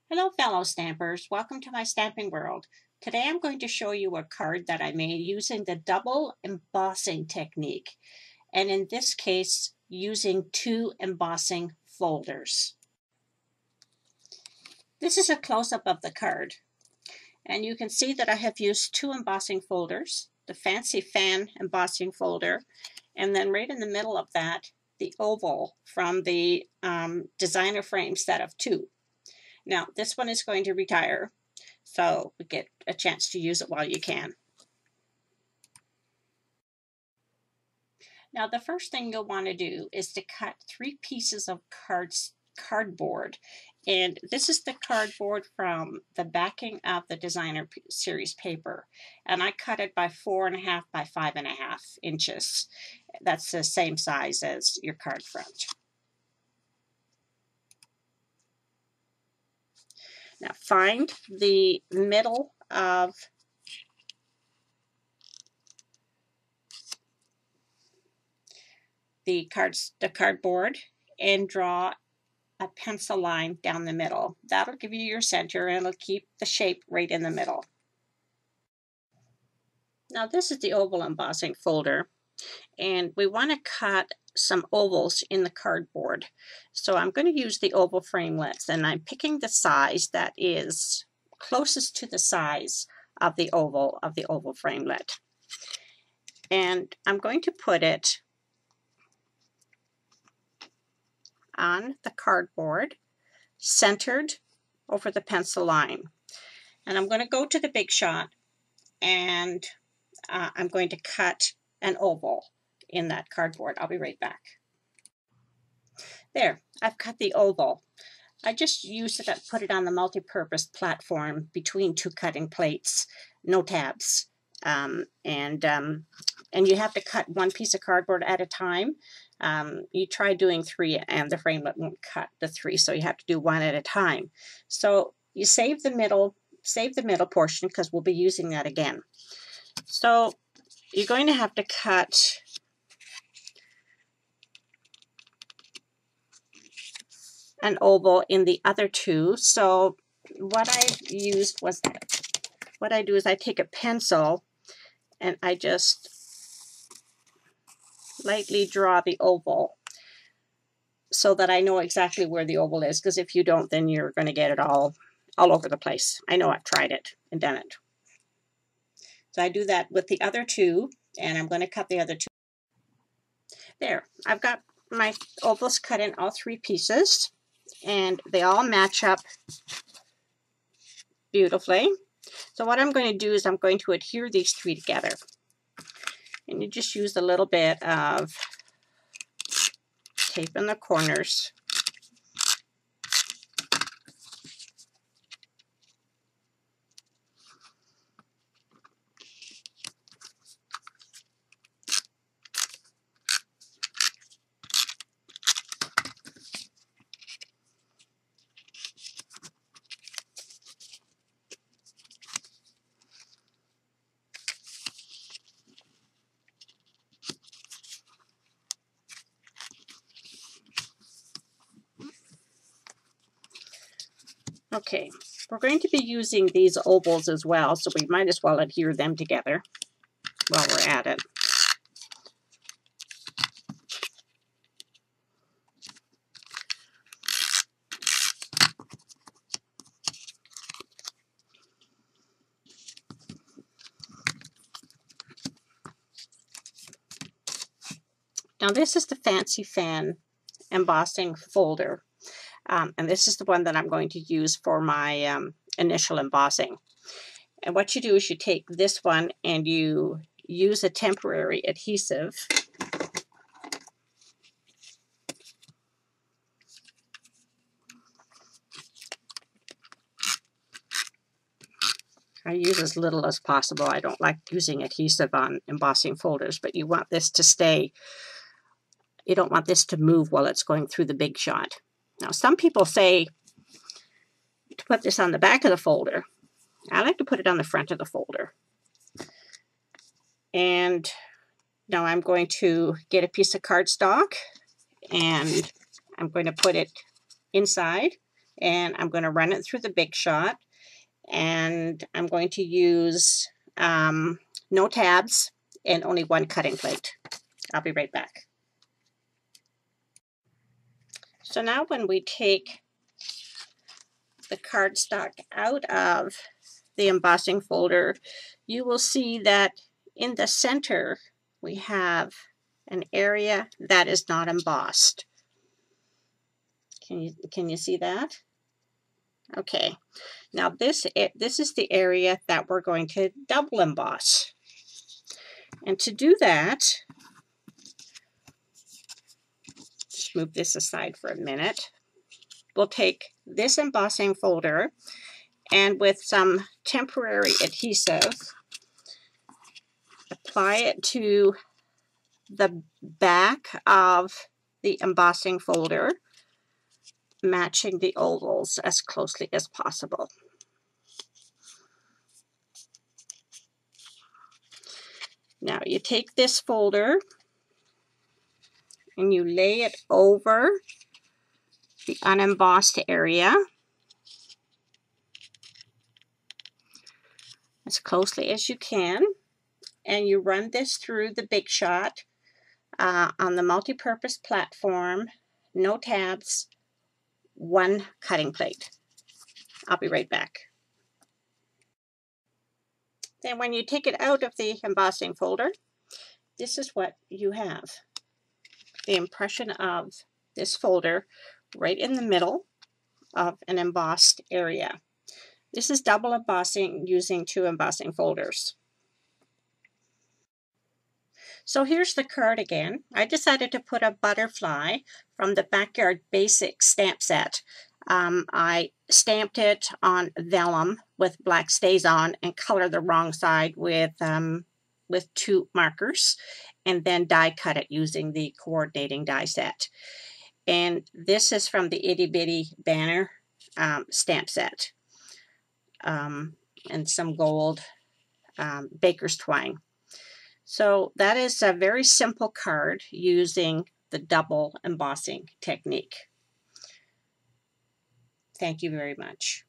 Hello fellow stampers, welcome to my stamping world. Today I'm going to show you a card that I made using the double embossing technique, and in this case using 2 embossing folders. This is a close-up of the card, and you can see that I have used 2 embossing folders, the fancy fan embossing folder, and then right in the middle of that the oval from the designer frame set of 2. Now, this one is going to retire, so we get a chance to use it while you can. Now, the first thing you'll want to do is to cut 3 pieces of cardboard. And this is the cardboard from the backing of the designer series paper. And I cut it by 4.5 by 5.5 inches. That's the same size as your card front. Now find the middle of the cardboard and draw a pencil line down the middle. That'll give you your center and it'll keep the shape right in the middle. Now this is the oval embossing folder, and we want to cut some ovals in the cardboard. So I'm going to use the oval framelits, and I'm picking the size that is closest to the size of the oval framelit. And I'm going to put it on the cardboard, centered over the pencil line. And I'm going to go to the big shot, and I'm going to cut an oval in that cardboard. I'll be right back. There, I've cut the oval. I just used it, put it on the multi-purpose platform between 2 cutting plates, no tabs. And you have to cut 1 piece of cardboard at a time. You try doing 3 and the framelit won't cut the 3, so you have to do 1 at a time. So you save the middle portion because we'll be using that again. So you're going to have to cut an oval in the other 2. So what I do is I take a pencil and I just lightly draw the oval so that I know exactly where the oval is, because if you don't, then you're going to get it all over the place. I know, I've tried it and done it. So I do that with the other 2, and I'm going to cut the other 2. There, I've got my ovals cut in all 3 pieces, and they all match up beautifully. So what I'm going to do is I'm going to adhere these 3 together. And you just use a little bit of tape in the corners. Okay, we're going to be using these ovals as well, so we might as well adhere them together while we're at it. Now this is the Fancy Fan embossing folder. And this is the one that I'm going to use for my initial embossing. And what you do is you take this one and you use a temporary adhesive. I use as little as possible. I don't like using adhesive on embossing folders, but you want this to stay. You don't want this to move while it's going through the big shot. Now, some people say to put this on the back of the folder. I like to put it on the front of the folder. And now I'm going to get a piece of cardstock, and I'm going to put it inside and I'm going to run it through the Big Shot, and I'm going to use no tabs and only one cutting plate. I'll be right back. So now when we take the cardstock out of the embossing folder, you will see that in the center we have an area that is not embossed. Can you see that? Okay. Now this is the area that we're going to double emboss. And to do that, just move this aside for a minute. We'll take this embossing folder and with some temporary adhesive, apply it to the back of the embossing folder, matching the ovals as closely as possible. Now you take this folder and you lay it over the unembossed area as closely as you can, and you run this through the Big Shot on the multi-purpose platform, no tabs, one cutting plate. I'll be right back. Then when you take it out of the embossing folder, this is what you have. The impression of this folder right in the middle of an embossed area. This is double embossing using 2 embossing folders. So here's the card again. I decided to put a butterfly from the Backyard Basics stamp set. I stamped it on vellum with black StazOn and colored the wrong side with 2 markers, and then die cut it using the coordinating die set. And this is from the Itty Bitty Banner stamp set, and some gold baker's twine. So that is a very simple card using the double embossing technique. Thank you very much.